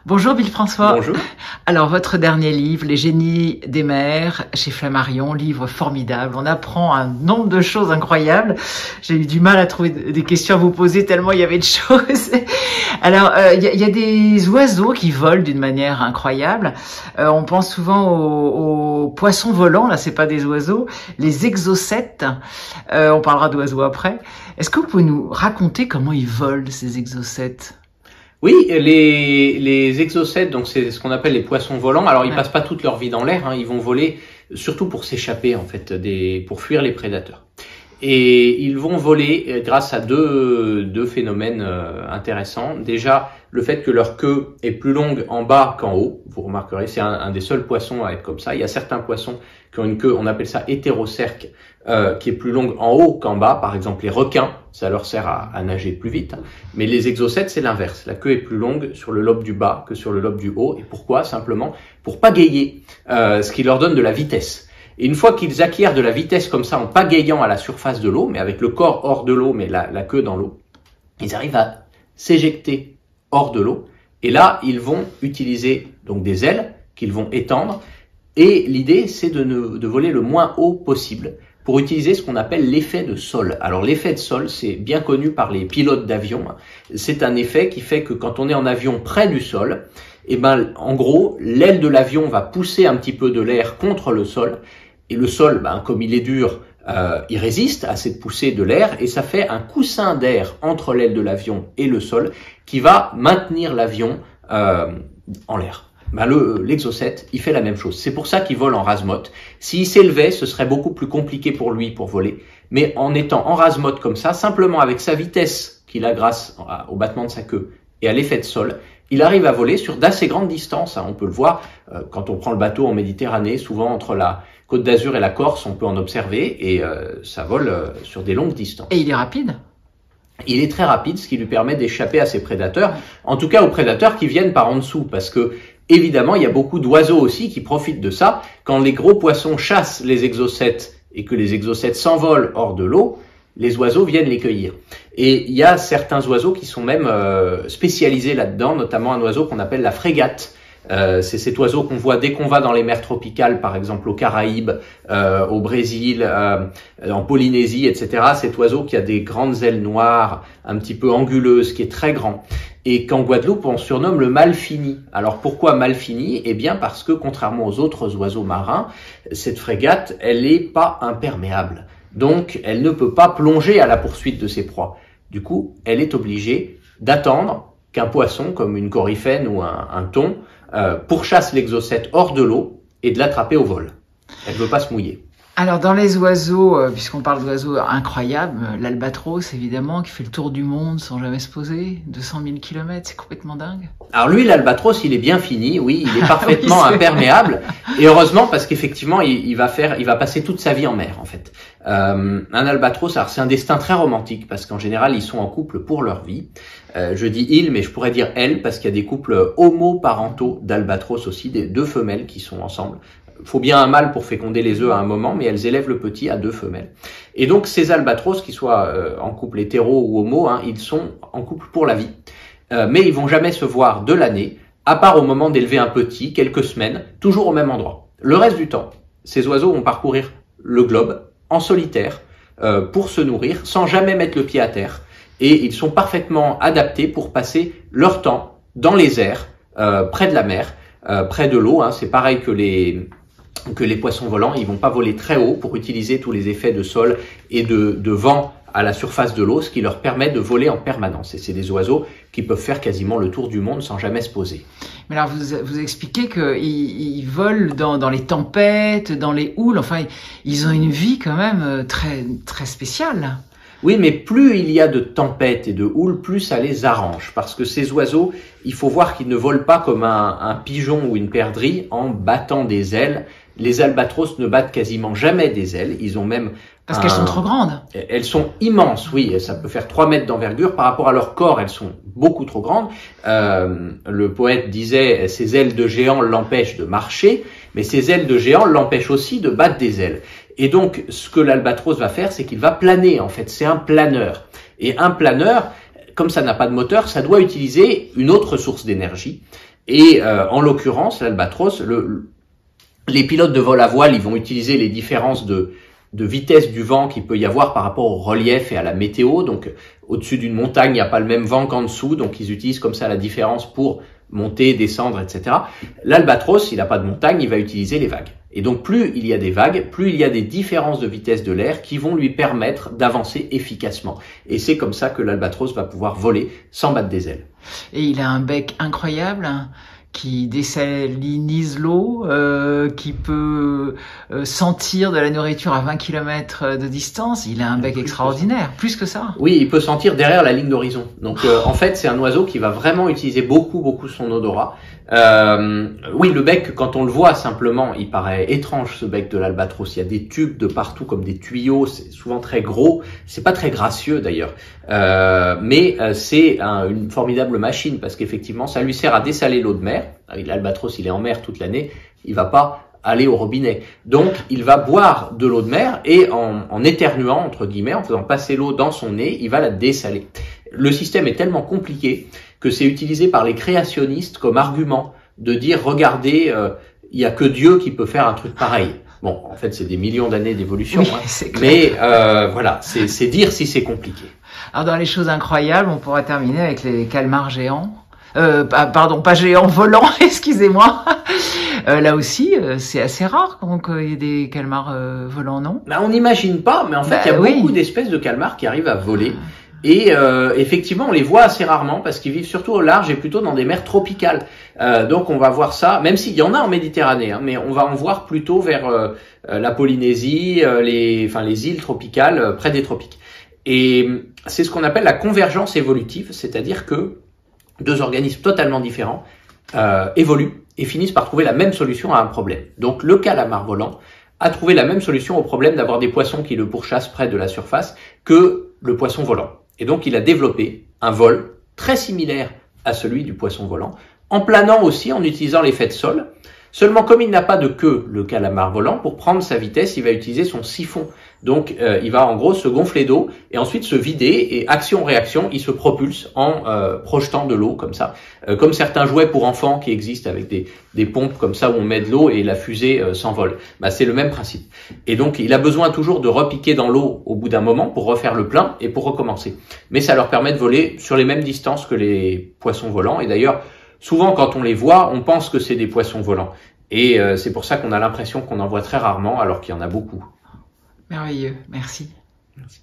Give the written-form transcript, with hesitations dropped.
Bonjour François. Bonjour. Alors votre dernier livre, Les génies des mers, chez Flammarion, livre formidable. On apprend un nombre de choses incroyables. J'ai eu du mal à trouver des questions à vous poser tellement il y avait de choses. Alors il y a des oiseaux qui volent d'une manière incroyable. On pense souvent aux poissons volants. Là, c'est pas des oiseaux. Les exocètes. On parlera d'oiseaux après. Est-ce que vous pouvez nous raconter comment ils volent ces exocètes? Oui, les exocètes, donc c'est ce qu'on appelle les poissons volants. Alors ils passent pas toute leur vie dans l'air, hein, ils vont voler surtout pour s'échapper en fait, pour fuir les prédateurs. Et ils vont voler grâce à deux phénomènes intéressants. Déjà, le fait que leur queue est plus longue en bas qu'en haut. Vous remarquerez, c'est un des seuls poissons à être comme ça. Il y a certains poissons qui ont une queue, on appelle ça hétérocerque, qui est plus longue en haut qu'en bas. Par exemple, les requins, ça leur sert à nager plus vite. Mais les exocètes, c'est l'inverse. La queue est plus longue sur le lobe du bas que sur le lobe du haut. Et pourquoi? Simplement pour pagayer, ce qui leur donne de la vitesse. Et une fois qu'ils acquièrent de la vitesse comme ça en pagayant à la surface de l'eau, mais avec le corps hors de l'eau, mais la queue dans l'eau, ils arrivent à s'éjecter hors de l'eau. Et là, ils vont utiliser donc des ailes qu'ils vont étendre. Et l'idée, c'est de voler le moins haut possible pour utiliser ce qu'on appelle l'effet de sol. Alors l'effet de sol, c'est bien connu par les pilotes d'avion. C'est un effet qui fait que quand on est en avion près du sol, eh ben, en gros, l'aile de l'avion va pousser un petit peu de l'air contre le sol. Et le sol, comme il est dur, il résiste à cette poussée de l'air et ça fait un coussin d'air entre l'aile de l'avion et le sol qui va maintenir l'avion en l'air. L'exocète, il fait la même chose. C'est pour ça qu'il vole en rase-motte. S'il s'élevait, ce serait beaucoup plus compliqué pour lui pour voler. Mais en étant en rase-motte comme ça, simplement avec sa vitesse qu'il a grâce au battement de sa queue et à l'effet de sol, il arrive à voler sur d'assez grandes distances. On peut le voir quand on prend le bateau en Méditerranée, souvent entre la Côte d'Azur et la Corse, on peut en observer et ça vole sur des longues distances. Et il est rapide? Il est très rapide, ce qui lui permet d'échapper à ses prédateurs, en tout cas aux prédateurs qui viennent par en dessous, parce que évidemment, il y a beaucoup d'oiseaux aussi qui profitent de ça. Quand les gros poissons chassent les exocètes et que les exocètes s'envolent hors de l'eau, les oiseaux viennent les cueillir. Et il y a certains oiseaux qui sont même spécialisés là-dedans, notamment un oiseau qu'on appelle la frégate. C'est cet oiseau qu'on voit dès qu'on va dans les mers tropicales, par exemple aux Caraïbes, au Brésil, en Polynésie, etc. Cet oiseau qui a des grandes ailes noires, un petit peu anguleuses, qui est très grand. Et qu'en Guadeloupe, on surnomme le mal fini. Alors pourquoi mal fini? Eh bien parce que contrairement aux autres oiseaux marins, cette frégate, elle n'est pas imperméable. Donc elle ne peut pas plonger à la poursuite de ses proies. Du coup, elle est obligée d'attendre qu'un poisson, comme une coryphène ou un thon, pourchasse l'exocète hors de l'eau et de l'attraper au vol. Elle ne veut pas se mouiller. Alors dans les oiseaux, puisqu'on parle d'oiseaux incroyables, l'albatros évidemment, qui fait le tour du monde sans jamais se poser, 200 000 km, c'est complètement dingue. Alors lui, l'albatros, il est bien fini, oui, il est parfaitement imperméable, et heureusement parce qu'effectivement, il va passer toute sa vie en mer en fait. Un albatros, alors c'est un destin très romantique parce qu'en général, ils sont en couple pour leur vie. Je dis il, mais je pourrais dire elle parce qu'il y a des couples homoparentaux d'albatros aussi, des deux femelles qui sont ensemble. Faut bien un mâle pour féconder les œufs à un moment, mais elles élèvent le petit à deux femelles. Et donc ces albatros, qu'ils soient en couple hétéro ou homo, ils sont en couple pour la vie. Mais ils vont jamais se voir de l'année, à part au moment d'élever un petit, quelques semaines, toujours au même endroit. Le reste du temps, ces oiseaux vont parcourir le globe en solitaire pour se nourrir, sans jamais mettre le pied à terre. Et ils sont parfaitement adaptés pour passer leur temps dans les airs, près de la mer, près de l'eau. C'est pareil que les poissons volants, ils vont pas voler très haut pour utiliser tous les effets de sol et de vent à la surface de l'eau, ce qui leur permet de voler en permanence. Et c'est des oiseaux qui peuvent faire quasiment le tour du monde sans jamais se poser. Mais alors, vous expliquez qu'ils volent dans les tempêtes, dans les houles, enfin, ils ont une vie quand même très, très spéciale. Oui, mais plus il y a de tempêtes et de houles, plus ça les arrange. Parce que ces oiseaux, il faut voir qu'ils ne volent pas comme un pigeon ou une perdrix en battant des ailes. Les albatros ne battent quasiment jamais des ailes. Ils ont même... Parce qu'elles sont trop grandes. Elles sont immenses, oui. Ça peut faire 3 mètres d'envergure. Par rapport à leur corps, elles sont beaucoup trop grandes. Le poète disait, ces ailes de géant l'empêchent de marcher, mais ces ailes de géant l'empêchent aussi de battre des ailes. Et donc, ce que l'albatros va faire, c'est qu'il va planer, en fait. C'est un planeur. Et un planeur, comme ça n'a pas de moteur, ça doit utiliser une autre source d'énergie. Et en l'occurrence, l'albatros, les pilotes de vol à voile, ils vont utiliser les différences de vitesse du vent qu'il peut y avoir par rapport au relief et à la météo. Donc, au-dessus d'une montagne, il n'y a pas le même vent qu'en dessous. Donc, ils utilisent comme ça la différence pour monter, descendre, etc. L'albatros, il n'a pas de montagne, il va utiliser les vagues. Et donc, plus il y a des vagues, plus il y a des différences de vitesse de l'air qui vont lui permettre d'avancer efficacement. Et c'est comme ça que l'albatros va pouvoir voler sans battre des ailes. Et il a un bec incroyable, hein, qui désalinise l'eau, qui peut sentir de la nourriture à 20 km de distance. Il a un bec extraordinaire, plus que ça. Oui, il peut sentir derrière la ligne d'horizon. Donc en fait, c'est un oiseau qui va vraiment utiliser beaucoup son odorat. Oui, le bec, quand on le voit simplement, il paraît étrange, ce bec de l'albatros. Il y a des tubes de partout comme des tuyaux, c'est souvent très gros. C'est pas très gracieux d'ailleurs, mais c'est une formidable machine parce qu'effectivement, ça lui sert à dessaler l'eau de mer. L'albatros, il est en mer toute l'année, il va pas aller au robinet. Donc, il va boire de l'eau de mer et en éternuant, entre guillemets, en faisant passer l'eau dans son nez, il va la dessaler. Le système est tellement compliqué que c'est utilisé par les créationnistes comme argument de dire, regardez, il y a que Dieu qui peut faire un truc pareil. Bon, en fait, c'est des millions d'années d'évolution, oui, hein. Mais voilà, c'est dire si c'est compliqué. Alors, dans les choses incroyables, on pourra terminer avec les calmars géants. Pardon, pas géants, volants, excusez-moi. Là aussi, c'est assez rare qu'il y ait des calmars volants, non? Ben, on n'imagine pas, mais en fait, il y a beaucoup d'espèces de calmars qui arrivent à voler. Et effectivement, on les voit assez rarement parce qu'ils vivent surtout au large et plutôt dans des mers tropicales. Donc, on va voir ça, même s'il y en a en Méditerranée, hein, mais on va en voir plutôt vers la Polynésie, les îles tropicales près des tropiques. Et c'est ce qu'on appelle la convergence évolutive, c'est-à-dire que deux organismes totalement différents évoluent et finissent par trouver la même solution à un problème. Donc le calamar volant a trouvé la même solution au problème d'avoir des poissons qui le pourchassent près de la surface que le poisson volant. Et donc il a développé un vol très similaire à celui du poisson volant, en planant aussi, en utilisant l'effet de sol. Seulement, comme il n'a pas de queue, le calamar volant, pour prendre sa vitesse, il va utiliser son siphon. Donc, il va en gros se gonfler d'eau et ensuite se vider et action-réaction, il se propulse en projetant de l'eau comme ça. Comme certains jouets pour enfants qui existent avec des pompes comme ça où on met de l'eau et la fusée s'envole. Bah, c'est le même principe. Et donc, il a besoin toujours de repiquer dans l'eau au bout d'un moment pour refaire le plein et pour recommencer. Mais ça leur permet de voler sur les mêmes distances que les poissons volants. Et d'ailleurs, souvent, quand on les voit, on pense que c'est des poissons volants. Et c'est pour ça qu'on a l'impression qu'on en voit très rarement, alors qu'il y en a beaucoup. Merveilleux, merci. Merci.